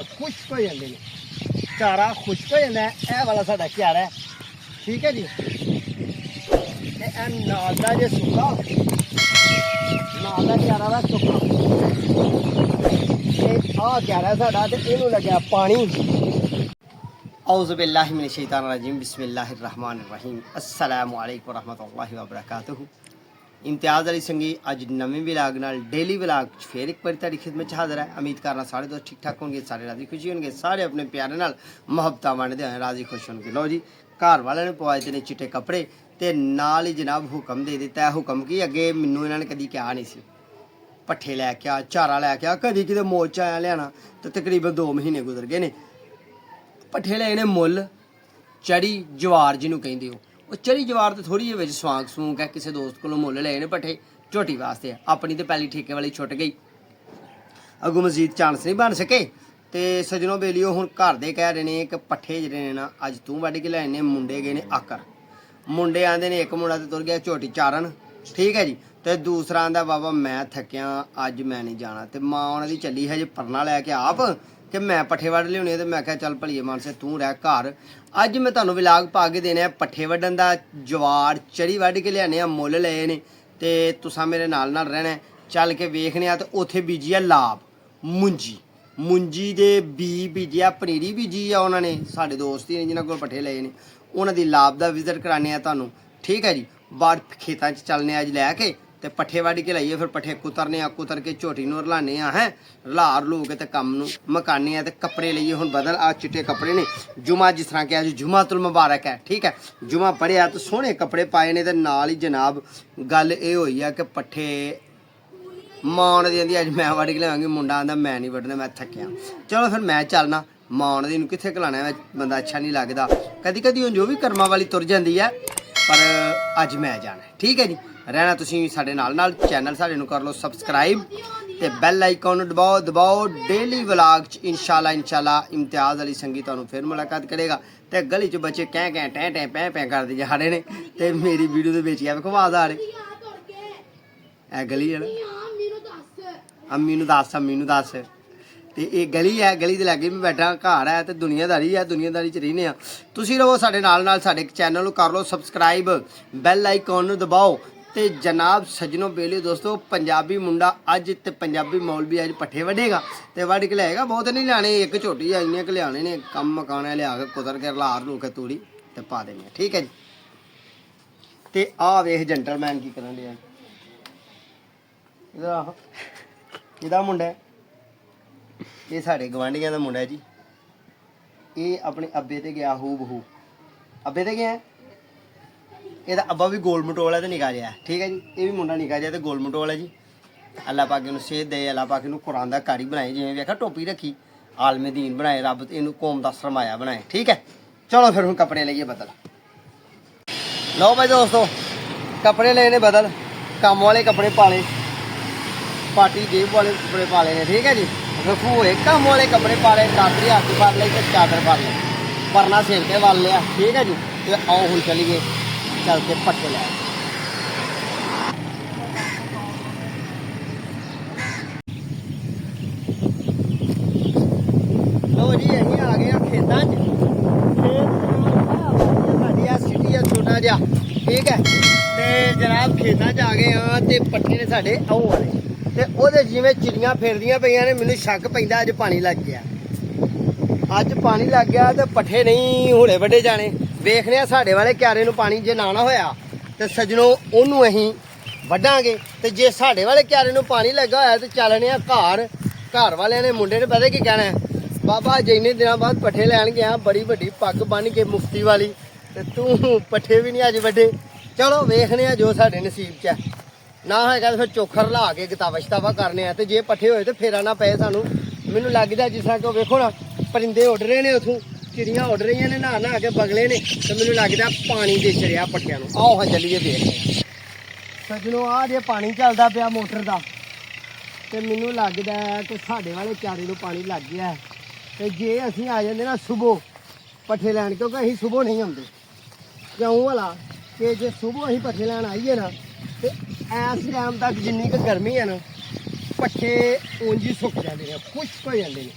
ਖੁਸ਼ਕ ਹੋ ਜਾਂਦੇ ਨੇ, ਚਾਰਾ ਖੁਸ਼ਕ ਹੋ ਜਾਂਦਾ ਹੈ। ਇਹ ਵਾਲਾ ਸਾਡਾ ਚਾਰਾ ਹੈ, ਠੀਕ ਹੈ ਜੀ। ਤੇ ਇਹ ਨਾਲ ਦਾ ਜੇ ਸੁੱਕਾ, ਨਾਲ ਦਾ ਚਾਰਾ ਵਾ ਸੁੱਕਾ, ਤੇ ਆਹ ਚਾਰਾ ਸਾਡਾ, ਤੇ ਇਹਨੂੰ ਲੱਗਿਆ ਪਾਣੀ। औज़ु बिल्लाहि मिनश शैतानिर रजीम, बिस्मिल्लाहिर रहमानिर रहीम, अस्सलामु अलैकुम रहमतुल्लाहि व बरकातुहू। इम्तियाज़ अली संगी अज नवे विलाग नाल डेली विलाग फिर एक बार तुहाडी खिदमत च हाज़र है। उम्मीद करना सारे दोस्त ठीक ठाक होंगे, सारे राजी खुशी होंगे, सारे अपने प्यारे नाल मुहब्बतां वंडदे होए राजी खुश होंगे। लो जी, घर वाले ने पवाए ने चिट्टे कपड़े, ते नाल ही जनाब हुक्म दे दिता है। हुक्म की अगे मैनू इन्हां ने कदी कहा नहीं सी, पट्ठे लैके आ, चारा लैके आ, कदी किते मोच आया लियाना। तो तकरीबन 2 महीने गुजर गए ने। पट्ठे लए ने मुल, चढ़ी जवार जिन्हों कहते हो, वो चढ़ी जवार तो थोड़ी जी स्वांग सूंग है, किसी दोस्त को मुल लए ने पट्ठे झोटी वास्ते। अपनी तो पहली ठेके वाली छुट गई, अगों मजीद चांस नहीं बन सके। तो सजनों बेलियो हुण घर दे कह रहे हैं कि पट्ठे जिहड़े ने ना अज तूं वड्ढ के लैने। मुंडे गए ने आकर, मुंडे आंदे ने, एक मुंडा तो तुर गया झोटी चारन, ठीक है जी। तो दूसरा आंदा बाबा मैं थकिया अज मैं नहीं जाना। तो माँ उन्हां दी चली है जी परना लैके आप कि मैं पट्ठे वड्ढ लियाने। तो मैं कहा चल भलीए मानसे तू रह घर। अज मैं तुहानूं विलाग पा के देना पट्ठे वड्ढन दा। जवार चढ़ी वड्ढ के लियाने आ, मुल लए ने, ते तुसां मेरे नाल रहना। चल के वेखने आ। तो उत्थे बीजी आ लाभ, मुंजी, मुंजी दे बी बीजिया, पनीरी बीजी आ उन्होंने, साडे दोस्त ही ने जिन्हां कोल पट्ठे लए ने, उन्हां दी लाभ दा विजिट कराने आ तुहानूं, ठीक है जी। बाहर खेतां 'च चलने अज लैके ते पट्ठे वड्ढ के लाइए, फिर पट्ठे कुतरने आ, कुतर के झोटी नूं रलाने आ, हैं रला रलू के ते कम नूं मकाने आ। ते कपड़े लइए हुण बदल, आ चिट्टे कपड़े ने। जुमा जिस तरह कि अज जुमातुल मुबारक है, ठीक है। जुमा पढ़िया तो सोहणे कपड़े पाए ने। ते नाल ही जनाब गल ये होई आ कि पट्ठे मां उन्हां दी आंदी अज मैं वड्ढ के लिआवांगी, मुंडा आंदा मैं नहीं वड्ढने, मैं थक्किया। चलो फिर मैं चलना। मां उन्हां दी नूं कित्थे घलाणा, बंदा अच्छा नहीं लगदा। कदी कदी हुण जो भी कर्मां वाली तुर जांदी है, पर अज मैं जाना, ठीक है जी। रहना तुसीं साडे नाल, चैनल साडे नूं कर लो सबसक्राइब, ते बैल आइकन दबाओ। डेली व्लॉग च इंशाल्लाह इम्तियाज़ अली संगी तुहानूं फिर मुलाकात करेगा। ते गली च बच्चे कैं टैं पैं करदे जा रहे ने, ते मेरी वीडियो दे विच वेखो आवाज़ आ रही है। गली है ना, अम्मी नूं दस। ते ये गली है, गली दे लागे मैं बैठा, घर है, तो दुनियादारी है, दुनियादारी च रहिने आ। तुसीं रहो साडे नाल, साडे चैनल नूं कर लो सबसक्राइब, बैल आइकन दबाओ। ते जनाब सजनों बेलियो दोस्तों, पंजाबी मुंडा अज ते पंजाबी मौलवी अज पट्ठे वड्ढेगा, ते वड्ढ के लियाएगा। बहुत नहीं लियाने, एक झोटी इन्ने के लियाने ने, कम मकाने लिया के कुतर के रलार लू के तूड़ी ते पा देनी, ठीक है जी। ते आ वेख जेंटलमैन की करन दिया, इधर आ, इहदा मुंडा है, ये साढ़े गवांढियां दा मुंडा है जी। ये अपने अब्बे ते गया हू बहू, अब्बे ते गया। ਇਹਦਾ ਅੱਬਾ ਵੀ ਗੋਲ ਮਟੋਲ ਹੈ ਤੇ ਨਿਕਾ ਜਿਹਾ, ਠੀਕ ਹੈ ਜੀ। ਇਹ ਵੀ ਮੁੰਡਾ ਨਿਕਾ ਜਿਹਾ ਤੇ ਗੋਲ ਮਟੋਲ ਹੈ ਜੀ। ਅੱਲਾਹ ਪਾਕ ਇਹਨੂੰ ਸਿਹਤ ਦੇ, ਅੱਲਾਹ ਪਾਕ ਇਹਨੂੰ ਕੁਰਾਨ ਦਾ ਕਾਰੀ ਬਣਾਏ, ਜਿਵੇਂ ਵੇਖਾ ਟੋਪੀ ਰੱਖੀ, ਆਲਮੇ ਦੀਨ ਬਣਾਏ ਰੱਬ, ਤੇ ਇਹਨੂੰ ਕੌਮ ਦਾ ਸਰਮਾਇਆ ਬਣਾਏ, ਠੀਕ ਹੈ। ਚਲੋ ਫਿਰ ਹੁਣ ਕੱਪੜੇ ਲਈਏ ਬਦਲ। ਲਓ ਭਾਈ ਦੋਸਤੋ, ਕੱਪੜੇ ਲਏ ਨੇ ਬਦਲ, ਕੰਮ ਵਾਲੇ ਕੱਪੜੇ ਪਾਲੇ, ਪਾਰਟੀ ਜੇਬ ਵਾਲੇ ਕੱਪੜੇ ਪਾਲੇ ਨੇ, ਠੀਕ ਹੈ ਜੀ। ਰਫੂ ਹੋਏ ਕੰਮ ਵਾਲੇ ਕੱਪੜੇ ਪਾਲੇ, ਚਾਦਰੀ ਹੱਥ ਫੜ ਲਈ ਤੇ ਚਾਦਰ ਫੜ ਲਈ, ਪਰਨਾ ਸਿਰ ਤੇ ਵੱਲ ਲਿਆ, ਠੀਕ ਹੈ ਜੀ। ਤੇ ਆਓ ਹੁਣ ਚੱਲੀਏ, चल के पट्टे ले। लो जी अं आ गए खेतों सिटी है छोटा जहा, ठीक है। तो जनाब खेतों आ गए हाँ, तो पट्टे ने साढ़े आऊ वाले, तो वो जिमें चिड़ियाँ फिरदियाँ पे ने, मैनू शक पैंदा अज पानी लग गया, अज पानी लग गया। तो पट्ठे नहीं हुणे वड्ढे जाने। वेखने साढ़े वाले क्यारे नूं पानी जे ना होया तो सजनों उन्होंने अहीं वड्डांगे। तो जे साढ़े वाले क्यारे नूं पानी लगा होया तो चलने घर। घर वाले ने मुंडे ने पता की कहना है, बाबा अज इन्ने दिनों बाद पट्ठे लैन गया, बड़ी वड्डी पग बन के मुफ्ती वाली, तो तू पट्ठे भी नहीं अज वड्डे। चलो वेखने जो साढ़े नसीब च है, ना होएगा तो फिर चोखर ला के गतावा शतावा करने आ। तो जे पट्ठे होए तो फेरा ना पे सानू। मैनू लगदा जिस तरह कि वेखो ना परिंदे उड़ रहे ने, उथों चिड़ियाँ उड़ रही ने, नहा के बगले ने, तो मैनू लगदा पानी दिस रहा पट्टियां नूं। आओ हाँ चलिए देखते सजनों, आ जे पानी चलदा पिया मोटर का, तो मैनू लगदा कि साढ़े वाले क्यारे नूं पानी लग गया है। तो जे असीं आ जांदे ना सुबह पट्ठे लैन, क्योंकि असीं सुबह नहीं आउंदे, क्यों भला कि जे सुबह असीं पट्ठे लैन आईए ना, तो इस टाइम तक जिन्नी क गर्मी है ना, पट्ठे ऊंज ही सुक जाते हैं, खुश्क हो जाते हैं।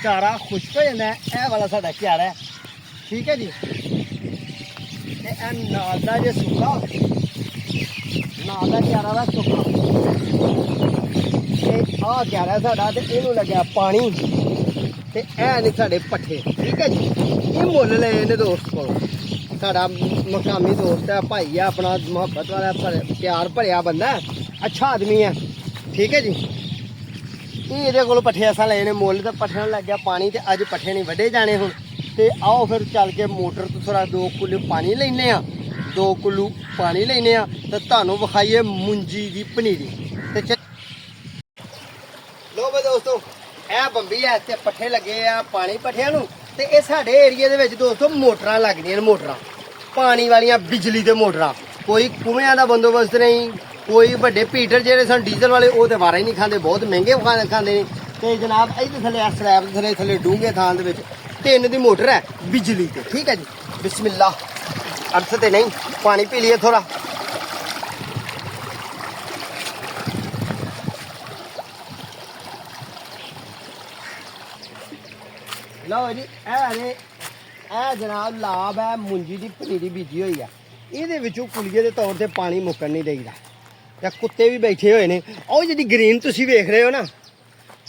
ਚਾਰਾ ਖੁਸ਼ਕ ਹੋ ਜਾਂਦਾ। ਇਹ ਵਾਲਾ ਸਾਡਾ ਕਿਆਰਾ ਹੈ, ਠੀਕ ਹੈ ਜੀ। ਤੇ ਇਹ ਨਾਲ ਦਾ ਜੇ ਸੁੱਕਾ, ਨਾਲ ਦਾ ਕਿਆਰਾ ਦਾ ਸੁੱਕਾ, ਤੇ ਆਹ ਕਿਆਰਾ ਸਾਡਾ, ਤੇ ਇਹਨੂੰ ਲੱਗਿਆ ਪਾਣੀ, ਤੇ ਇਹ ਨੇ ਸਾਡੇ ਪੱਠੇ, ਠੀਕ ਹੈ ਜੀ। ਇਹ ਮੁੱਲ ਲਏ ਨੇ ਦੋਸਤ ਕੋਲੋਂ, ਸਾਡਾ ਮਕਾਮੀ ਦੋਸਤ ਹੈ, ਭਾਈ ਆ ਆਪਣਾ, ਮੁਹੱਬਤ ਵਾਲਾ, ਪਿਆਰ ਭਰਿਆ ਬੰਦਾ, ਅੱਛਾ ਆਦਮੀ ਹੈ, ਠੀਕ ਹੈ ਜੀ। ਇਹ ਇਹਦੇ ਕੋਲ ਪੱਠੇ ਅਸਾਂ ਲਏ ਨੇ ਮੁੱਲ, ਤੇ ਪੱਠਿਆਂ ਨੂੰ ਲੱਗਿਆ ਪਾਣੀ, ਤੇ ਅੱਜ ਪੱਠੇ ਨਹੀਂ ਵੱਢੇ ਜਾਣੇ ਹੁਣ। ਤੇ ਆਓ ਫਿਰ ਚੱਲ ਕੇ ਮੋਟਰ ਤੋਂ ਥੋੜਾ 2 ਕੁੱਲੂ ਪਾਣੀ ਲੈਨੇ ਆ, 2 ਕੁੱਲੂ ਪਾਣੀ ਲੈਨੇ ਆ, ਤੇ ਤੁਹਾਨੂੰ ਵਿਖਾਈਏ ਮੁੰਜੀ ਦੀ ਪਨੀਰੀ। ਤੇ ਲੋ ਬਈ ਦੋਸਤੋ, ਇਹ ਬੰਬੀ ਹੈ ਤੇ ਪੱਠੇ ਲੱਗੇ ਆ ਪਾਣੀ ਪੱਠਿਆਂ ਨੂੰ। ਤੇ ਇਹ ਸਾਡੇ ਏਰੀਏ ਦੇ ਵਿੱਚ ਦੋਸਤੋ ਮੋਟਰਾਂ ਲੱਗਦੀਆਂ ਨੇ, ਮੋਟਰਾਂ ਪਾਣੀ ਵਾਲੀਆਂ, ਬਿਜਲੀ ਦੇ ਮੋਟਰਾਂ। ਕੋਈ ਕੁਐਆਂ ਦਾ ਬੰਦੋਬਸਤ ਨਹੀਂ, ਕੋਈ ਵੱਡੇ ਪੀਟਰ ਜਿਹੜੇ ਸਨ ਡੀਜ਼ਲ ਵਾਲੇ, ਉਹ ਤੇ ਵਾਰਾ ਹੀ ਨਹੀਂ ਖਾਂਦੇ, ਬਹੁਤ ਮਹਿੰਗੇ ਖਾਂਦੇ ਨੇ। ਤੇ ਜਨਾਬ ਇਹਦੇ ਥੱਲੇ ਸਲੈਬ ਦੇ ਥੱਲੇ ਡੂੰਘੇ ਥਾਂ ਦੇ ਵਿੱਚ 3 ਦੀ ਮੋਟਰ ਹੈ ਬਿਜਲੀ ਤੇ, ਠੀਕ ਹੈ ਜੀ। ਬਿਸਮਿਲ੍ਲਾ, ਅਰਥ ਤੇ ਨਹੀਂ, ਪਾਣੀ ਪੀ ਲਈਏ ਥੋੜਾ। ਲਓ ਜੀ, ਇਹ ਜਨਾਬ ਲਾਭ ਹੈ ਮੁੰਜੀ ਦੀ ਪਨੀਰੀ ਬੀਜੀ ਹੋਈ ਹੈ। ਇਹਦੇ ਵਿੱਚੋਂ ਕੁਲੀਏ ਦੇ ਤੌਰ ਤੇ ਪਾਣੀ ਮੁੱਕਣ ਨਹੀਂ ਦੇਈਦਾ, ਤੇ ਕੁੱਤੇ ਵੀ ਬੈਠੇ ਹੋਏ ਨੇ। ਉਹ ਜਿਹੜੀ ਗ੍ਰੀਨ ਤੁਸੀਂ ਵੇਖ ਰਹੇ ਹੋ ਨਾ,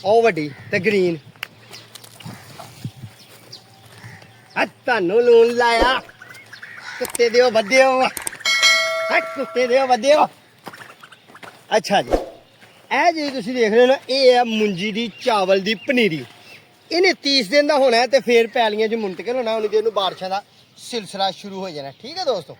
ਉਹ ਵੱਡੀ ਤੇ ਗ੍ਰੀਨ, ਤੁਹਾਨੂੰ ਲੂਣ ਲਾਇਆ, ਕੁੱਤੇ ਦਿਓ ਵੱਧਿਓ, ਕੁੱਤੇ ਦਿਓ ਵੱਧਿਓ। ਅੱਛਾ ਜੀ, ਇਹ ਜਿਹੜੀ ਤੁਸੀਂ ਦੇਖ ਰਹੇ ਹੋ ਨਾ, ਇਹ ਹੈ ਮੁੰਜੀ ਦੀ ਚਾਵਲ ਦੀ ਪਨੀਰੀ। ਇਹਨੇ 30 ਦਿਨ ਦਾ ਹੋਣਾ, ਤੇ ਫਿਰ ਪੈਲੀਆਂ 'ਚ ਮੁੰਤਕਿਲ ਹੋਣਾ, ਉਨੀ ਦੇਰ ਨੂੰ ਬਾਰਿਸ਼ਾਂ ਦਾ ਸਿਲਸਿਲਾ ਸ਼ੁਰੂ ਹੋ ਜਾਣਾ, ਠੀਕ ਹੈ ਦੋਸਤੋ।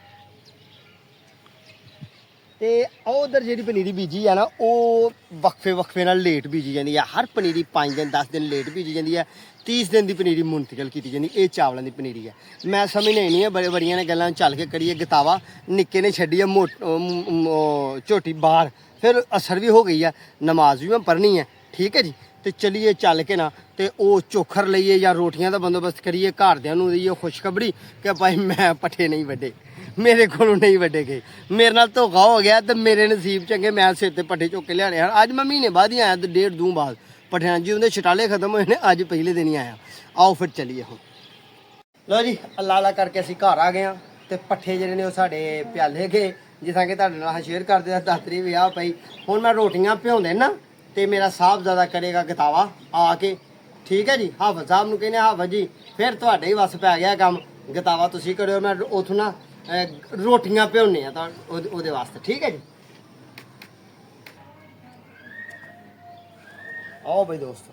ਤੇ ਉਧਰ ਜਿਹੜੀ ਪਨੀਰੀ ਬੀਜੀ ਆ ਨਾ, ਉਹ ਵਕਫੇ ਨਾਲ ਲੇਟ ਬੀਜੀ ਜਾਂਦੀ ਹੈ। ਹਰ ਪਨੀਰੀ 5 ਦਿਨ 10 ਦਿਨ ਲੇਟ ਬੀਜੀ ਜਾਂਦੀ ਹੈ। 30 ਦਿਨ ਦੀ ਪਨੀਰੀ ਮੁੰਤਕਿਲ ਕੀਤੀ ਜਾਂਦੀ। ਇਹ ਚਾਵਲਾਂ ਦੀ ਪਨੀਰੀ ਹੈ। ਮੈਂ ਸਮਝ ਨਹੀਂ ਹੈ, ਬੜੀਆਂ ਨੇ ਗੱਲਾਂ ਚੱਲ ਕੇ ਕਰੀਏ ਗਤਾਵਾ, ਨਿੱਕੇ ਨੇ ਛੱਡੀ ਹੈ ਝੋਟੀ ਬਾਹਰ, ਫਿਰ ਅਸਰ ਵੀ ਹੋ ਗਈ ਹੈ, ਨਮਾਜ਼ ਵੀ ਮੈਂ ਪੜ੍ਹਨੀ ਹੈ, ਠੀਕ ਹੈ ਜੀ। ਤੇ ਚਲੀਏ ਚੱਲ ਕੇ ਨਾ, ਤੇ ਉਹ ਚੋਖਰ ਲਈਏ ਜਾਂ ਰੋਟੀਆਂ ਦਾ ਬੰਦੋਬਸਤ ਕਰੀਏ, ਘਰਦਿਆਂ ਨੂੰ ਦਈਏ ਖੁਸ਼ਖਬਰੀ ਕਿ ਭਾਈ ਮੈਂ ਪੱਠੇ ਨਹੀਂ ਵੱਢੇ, ਮੇਰੇ ਕੋਲੋਂ ਨਹੀਂ ਵੱਢੇ ਗਏ, ਮੇਰੇ ਨਾਲ ਧੋਖਾ ਹੋ ਗਿਆ, ਤੇ ਮੇਰੇ ਨਸੀਬ ਚੰਗੇ, ਮੈਂ ਸਿਰ ਤੇ ਪੱਠੇ ਚੁੱਕ ਕੇ ਲਿਆਣੇ ਹਨ। ਅੱਜ ਮੈਂ ਮਹੀਨੇ ਬਾਅਦ ਹੀ ਆਇਆ, ਤੇ 1.5 ਬਾਅਦ ਪੱਠਿਆਂ ਜੀ ਉਹਦੇ ਛਟਾਲੇ ਖਤਮ ਹੋਏ ਨੇ, ਅੱਜ ਪਹਿਲੇ ਦਿਨ ਹੀ ਆਇਆ। ਆਓ ਫਿਰ ਚੱਲੀਏ ਹੁਣ। ਲਓ ਜੀ, ਅੱਲਾ ਕਰਕੇ ਅਸੀਂ ਘਰ ਆ ਗਏ ਹਾਂ, ਤੇ ਪੱਠੇ ਜਿਹੜੇ ਨੇ ਉਹ ਸਾਡੇ ਪਿਆਲੇ ਗਏ, ਜਿੱਦਾਂ ਕਿ ਤੁਹਾਡੇ ਨਾਲ ਸ਼ੇਅਰ ਕਰਦੇ ਆ। ਦਾਤਰੀ ਵੀ ਆ ਪਈ। ਹੁਣ ਮੈਂ ਰੋਟੀਆਂ ਭਿਉਂਦੇ ਨਾ, ਤੇ ਮੇਰਾ ਸਾਹਿਬਜ਼ਾਦਾ ਕਰੇਗਾ ਗਤਾਵਾ ਆ ਕੇ, ਠੀਕ ਹੈ ਜੀ। ਹਾਫਜ਼ ਸਾਹਿਬ ਨੂੰ ਕਹਿੰਦੇ ਹਾਫਜ਼ ਜੀ, ਫਿਰ ਤੁਹਾਡੇ ਹੀ ਵੱਸ ਪੈ ਗਿਆ ਕੰਮ, ਗਤਾਵਾ ਤੁਸੀਂ ਕਰਿਓ, ਮੈਂ ਉੱਥੋਂ ਨਾ ਰੋਟੀਆਂ ਭਿਉਂਨੇ ਆ ਤਾਂ ਉਹਦੇ ਵਾਸਤੇ, ਠੀਕ ਹੈ ਜੀ। ਆਓ ਬਈ ਦੋਸਤੋ,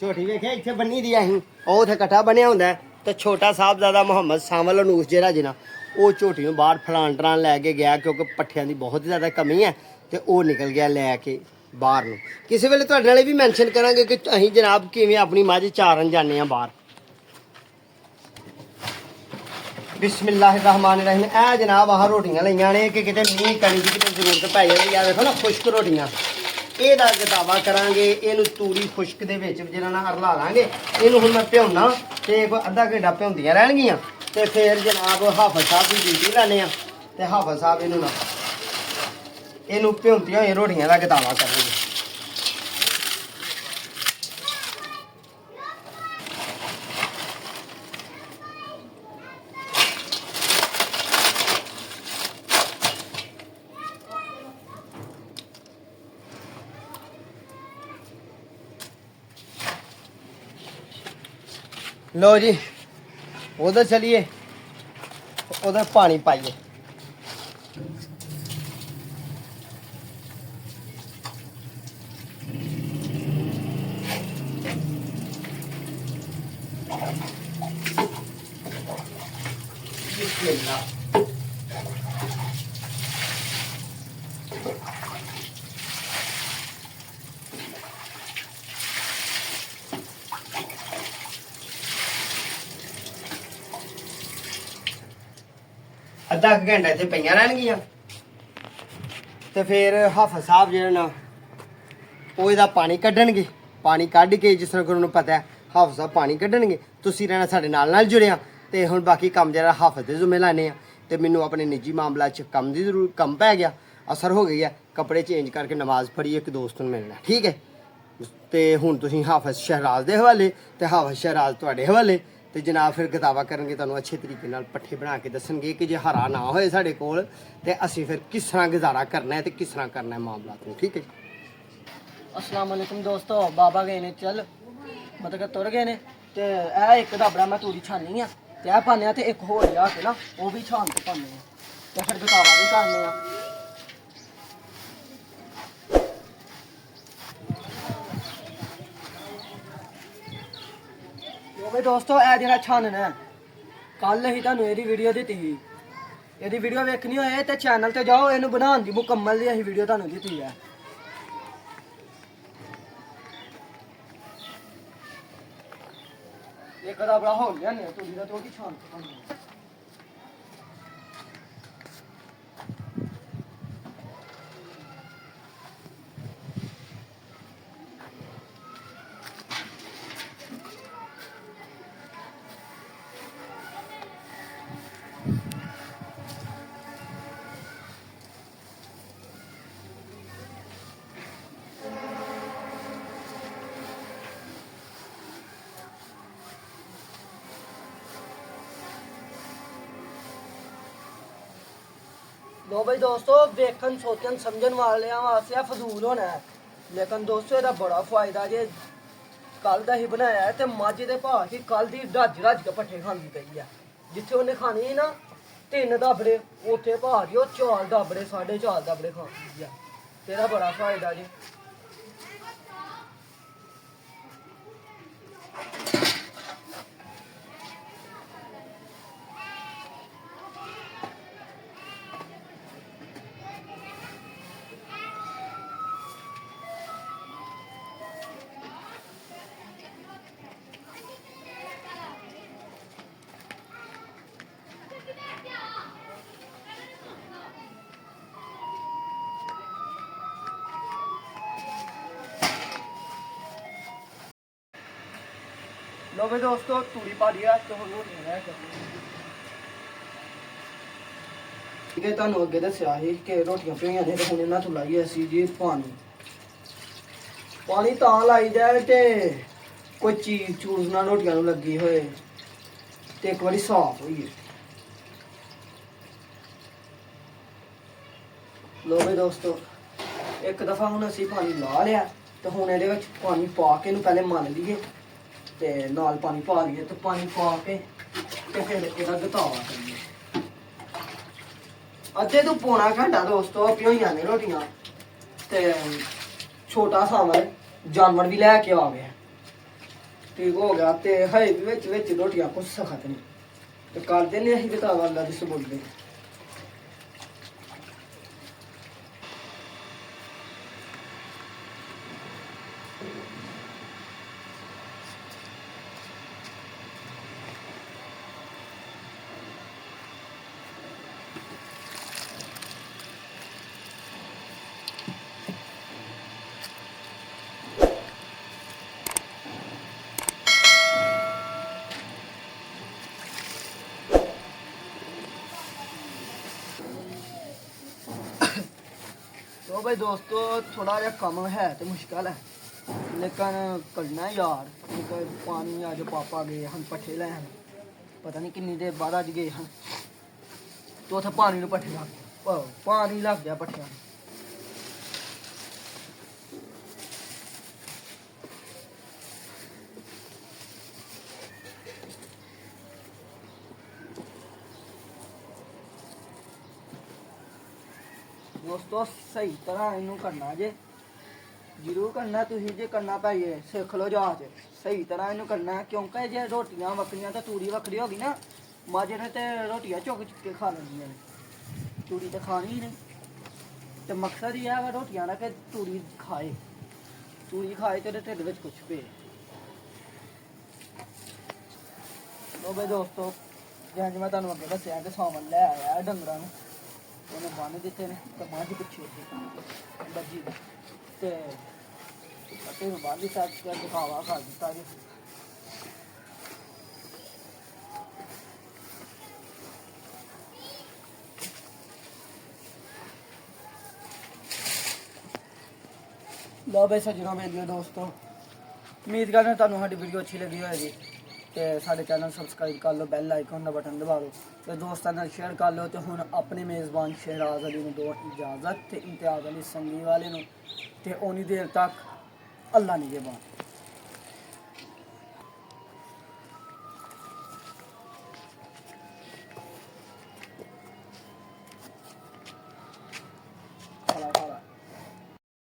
ਝੋਟੀ ਵੇਖਿਆ ਇੱਥੇ ਬੰਨੀ ਦੀ ਅਸੀਂ, ਉਹ ਉੱਥੇ ਇਕੱਠਾ ਬਣਿਆ ਹੁੰਦਾ, ਤੇ ਛੋਟਾ ਸਾਹਿਬਜ਼ਾਦਾ ਮੁਹੰਮਦ ਸਾਮਲ ਅਨੂਸ ਜਿਹੜਾ ਜੀ ਨਾ, ਉਹ ਝੋਟੀ ਨੂੰ ਬਾਹਰ ਫਲਾਂਟਰਾਂ ਲੈ ਕੇ ਗਿਆ, ਕਿਉਂਕਿ ਪੱਠਿਆਂ ਦੀ ਬਹੁਤ ਜ਼ਿਆਦਾ ਕਮੀ ਹੈ, ਤੇ ਉਹ ਨਿਕਲ ਗਿਆ ਲੈ ਕੇ ਬਾਹਰ ਨੂੰ। ਕਿਸੇ ਵੇਲੇ ਤੁਹਾਡੇ ਨਾਲ ਇਹ ਵੀ ਮੈਂਸ਼ਨ ਕਰਾਂਗੇ ਕਿ ਅਸੀਂ ਜਨਾਬ ਕਿਵੇਂ ਆਪਣੀ ਮੱਝ ਚਾਰਨ ਜਾਂਦੇ ਹਾਂ ਬਾਹਰ। ਬਿਸਮਿਲ੍ਲਾਹਿਰਰਹਿਮਾਨਿਰਰਹੀਮ। ਇਹ ਜਨਾਬ ਆਹ ਰੋਟੀਆਂ ਲਈਆਂ ਨੇ ਕਿ ਕਿਤੇ ਮੀਂਹ ਕਣੀ ਦੀ ਕਿਤੇ ਜ਼ਰੂਰਤ ਪੈ ਜਾਂਦੀ ਆ, ਵੇਖੋ ਨਾ ਖੁਸ਼ਕ ਰੋਟੀਆਂ। ਇਹਦਾ ਗਤਾਵਾ ਕਰਾਂਗੇ, ਇਹਨੂੰ ਤੂੜੀ ਖੁਸ਼ਕ ਦੇ ਵਿੱਚ ਜਿਹਨਾਂ ਨਾਲ ਹਰਲਾ ਲਾਂਗੇ। ਇਹਨੂੰ ਹੁਣ ਮੈਂ ਭਿਉਣਾ, ਤੇ ਕੋਈ ਅੱਧਾ ਘੰਟਾ ਭਿਉਂਦੀਆਂ ਰਹਿਣਗੀਆਂ, ਤੇ ਫਿਰ ਜਨਾਬ ਹਾਫਜ਼ ਸਾਹਿਬ ਦੀ ਡਿਊਟੀ ਲਾਣੇ ਆ, ਤੇ ਹਾਫਜ਼ ਸਾਹਿਬ ਇਹਨੂੰ ਨਾ ਇਹਨੂੰ ਭਿਉਂਦੀਆਂ ਹੋਈਆਂ ਰੋਟੀਆਂ ਦਾ ਗਤਾਵਾ ਕਰਨਗੇ। लो जी, उधर चलिए, उधर पानी पाइए। ਅੱਧਾ ਘੰਟਾ ਇੱਥੇ ਪਈਆਂ ਰਹਿਣਗੀਆਂ, ਤੇ ਫਿਰ ਹਾਫਜ਼ ਸਾਹਿਬ ਜਿਹੜਾ ਨਾ ਉਹ ਇਹਦਾ ਪਾਣੀ ਕੱਢਣਗੇ। ਪਾਣੀ ਕੱਢ ਕੇ, ਜਿਸ ਤਰ੍ਹਾਂ ਕਿ ਉਹਨਾਂ ਨੂੰ ਪਤਾ ਹੈ ਹਾਫਜ਼ ਸਾਹਿਬ ਪਾਣੀ ਕੱਢਣਗੇ, ਤੁਸੀਂ ਰਹਿਣਾ ਸਾਡੇ ਨਾਲ ਨਾਲ ਜੁੜਿਆ। ਤੇ ਹੁਣ ਬਾਕੀ ਕੰਮ ਜਿਹੜਾ ਹਾਫਜ਼ ਦੇ ਜ਼ਿੰਮੇ ਲਾਣੇ ਆ, ਤੇ ਮੈਨੂੰ ਆਪਣੇ ਨਿੱਜੀ ਮਾਮਲਾ 'ਚ ਕੰਮ ਪੈ ਗਿਆ, ਅਸਰ ਹੋ ਗਈ ਹੈ। ਕੱਪੜੇ ਚੇਂਜ ਕਰਕੇ ਨਮਾਜ਼ ਪੜ੍ਹੀ, ਇੱਕ ਦੋਸਤ ਨੂੰ ਮਿਲਣਾ, ਠੀਕ ਹੈ। ਤੇ ਹੁਣ ਤੁਸੀਂ ਹਾਫਿਜ਼ ਸ਼ਹਿਰਾਜ਼ ਦੇ ਹਵਾਲੇ ਤੇ ਹਾਫਿਜ਼ ਸ਼ਹਿਰਾਜ਼ ਤੁਹਾਡੇ ਹਵਾਲੇ ਤੇ ਜਨਾਬ ਫਿਰ ਕਿਤਾਬਾਂ ਕਰਨਗੇ, ਤੁਹਾਨੂੰ ਅੱਛੇ ਤਰੀਕੇ ਨਾਲ ਪੱਠੇ ਬਣਾ ਕੇ ਦੱਸਣਗੇ ਕਿ ਜੇ ਹਰਾ ਨਾ ਹੋਏ ਸਾਡੇ ਕੋਲ ਤੇ ਅਸੀਂ ਫਿਰ ਕਿਸ ਤਰ੍ਹਾਂ ਗੁਜ਼ਾਰਾ ਕਰਨਾ ਹੈ ਤੇ ਕਿਸ ਤਰ੍ਹਾਂ ਕਰਨਾ ਹੈ ਮਾਮਲਾ ਤੋਂ। ਠੀਕ ਹੈ। अस्सलाम वालेकुम दोस्तों, बाबा गए ने चल मतलब कि तुर गए ने ते ए एक दाबड़ा मैं तूरी छानी आ ते ए पाने ते एक होर लिया के ना वो भी छान के पाने ते फिर गतावा भी करने आ। लो भाई दोस्तों, ए जेह्ड़ा छानना है कल ही तुहानू एदी वीडियो दित्ती ही, एदी वीडियो वेखनी होए ते चैनल ते जाओ, इनू बनाने दी मुकम्मल दी अहीं वीडियो तुहानू दित्ती है। एक दाबड़ा हो गया ने तूरी दा तो की छान के पाने। लो भाई दोस्तों, वेखन सोचन समझन वाले वास्ते फजूल होना है, लेकिन दोस्तों ਇਹਦਾ बड़ा फायदा जे कल ਦਾ ਹੀ ਬਣਾਇਆ ਹੈ ਤੇ ਮੱਝ ਦੇ ਭਾਅ ਦੀ ਕੱਲ ਦੀ ਰੱਜ ਰੱਜ ਕੇ ਪੱਠੇ ਖਾਂਦੀ ਪਈ ਆ। ਜਿੱਥੇ ਉਹਨੇ ਖਾਣੀ ਸੀ ਨਾ 3 ਦਾਬੜੇ, ਉੱਥੇ ਭਾਅ ਦੀ ਉਹ 4 ਦਾਬੜੇ 4.5 ਦਾਬੜੇ ਖਾਂਦੀ ਆ। ਤੇਰਾ ਬੜਾ ਫਾਇਦਾ ਜੀ। लो भाई दोस्तों, तूड़ी पा दिया तो हम रोटियां रह करनी। ठीक है, ਤੁਹਾਨੂੰ ਅੱਗੇ ਦੱਸਿਆ ਸੀ ਕਿ ਰੋਟੀਆਂ ਪਈਆਂ ਨੇ ਤੇ ਹੁਣ ਇਹਨਾਂ ਤੋਂ ਲਾਈਏ ਅਸੀਂ ਜੀ ਪਾਣੀ। ਪਾਣੀ ਤਾਂ ਲਾਈਦਾ ਤੇ ਕੋਈ ਚੀਜ਼ ਚੂਜ਼ ਨਾਲ ਰੋਟੀਆਂ ਨੂੰ ਲੱਗੀ ਹੋਏ ਤੇ ਇੱਕ ਵਾਰੀ ਸਾਫ਼ ਹੋਈਏ। ਲੋ ਭਾਈ ਦੋਸਤੋ, ਇੱਕ ਦਫਾ ਹੁਣ ਅਸੀਂ ਪਾਣੀ ਲਾ ਲਿਆ ਤੇ ਹੁਣ ਇਹਦੇ ਵਿੱਚ ਪਾਣੀ ਪਾ ਕੇ ਇਹਨੂੰ ਪਹਿਲੇ ਮਲ ਲਈਏ ਤੇ ਨਾਲ ਪਾਣੀ ਪਾ ਲਈਏ ਤੇ ਪਾਣੀ ਪਾ ਕੇ ਤੇ ਫਿਰ ਇਹਦਾ ਗਤਾਵਾ ਕਰੀਏ। ਅੱਧੇ ਤੋਂ ਪੌਣਾ ਘੰਟਾ ਦੋਸਤੋ ਭਿਓਈਆਂ ਨੇ ਰੋਟੀਆਂ ਤੇ ਛੋਟਾ ਸਾਮਰ ਜਾਨਵਰ ਵੀ ਲੈ ਕੇ ਆ ਗਿਆ। ਠੀਕ ਹੋ ਗਿਆ ਤੇ ਹਜੇ ਵੀ ਵਿੱਚ ਵਿੱਚ ਰੋਟੀਆਂ ਕੁਛ ਸਖਤ ਨੇ ਤੇ ਕਰ ਦਿੰਦੇ ਅਸੀਂ ਗਤਾਵਾ ਅੱਲਾ ਦੀ ਸਬੂਤ। तो भाई दोस्तों, थोड़ा जहा कम है तो मुश्किल है लेकिन करना है यार, क्योंकि पानी अज पापा गए हम पट्ठे लैन, पता नहीं किन्नी देर बाद अज गए हैं तो उत्थे पानी नूं पट्ठे लग गए, पानी लग गया पट्ठियां नूं। दोस्तों सही तरह इनू करना जे, जरूर करना तुसीं, जे करना पाइए सीख लो जाच, सही तरह इनू करना है क्योंकि जे रोटियां वक्रियां तो तूड़ी वक्री होगी ना, मझ ने तो रोटियां चुक चुक के खा लेंदियां ने, तूड़ी तो खानी ही नहीं। तो मकसद ये है रोटियां का कि तूड़ी खाए तो ढिड विच कुछ पे। लो भाई दोस्तों, जिवें मैं तुहानूं अगे दस्सिया कि सावन लै आया डंगरां नूं, ਉਹਨੇ ਬੰਨ ਦਿੱਤੇ ਨੇ ਤੇ ਮੱਝ ਪਿੱਛੇ ਬੱਜੀ ਤੇ ਪੱਟੇ ਨੂੰ ਬੰਨ ਦਿੱਤਾ ਤੇ ਦਿਖਾਵਾ ਕਰ ਦਿੱਤਾ ਜੀ। ਲਓ ਬਈ ਸੱਜਣੋ ਮੇਰੀਓ ਦੋਸਤੋ, ਉਮੀਦ ਕਰਦਾ ਤੁਹਾਨੂੰ ਸਾਡੀ ਵੀਡੀਓ ਅੱਛੀ ਲੱਗੀ ਹੋਏਗੀ ਤੇ ਸਾਡੇ ਚੈਨਲ ਸਬਸਕ੍ਰਾਈਬ ਕਰ ਲਓ, ਬੈਲ ਆਈਕਨ ਦਾ ਬਟਨ ਦਬਾ ਲਓ ਤੇ ਦੋਸਤਾਂ ਨਾਲ ਸ਼ੇਅਰ ਕਰ ਲਓ। ਤੇ ਹੁਣ ਆਪਣੇ ਮੇਜ਼ਬਾਨ ਸ਼ਹਿਰਾਜ਼ ਅਲੀ ਨੂੰ ਦਿਓ ਇਜਾਜ਼ਤ ਤੇ ਇਮਤਿਆਜ਼ ਅਲੀ ਸੰਗੀ ਵਾਲੇ ਨੂੰ ਤੇ ਉਨੀ ਦੇਰ ਤੱਕ ਅੱਲਾ ਨਿਗਹਿਬਾਨ।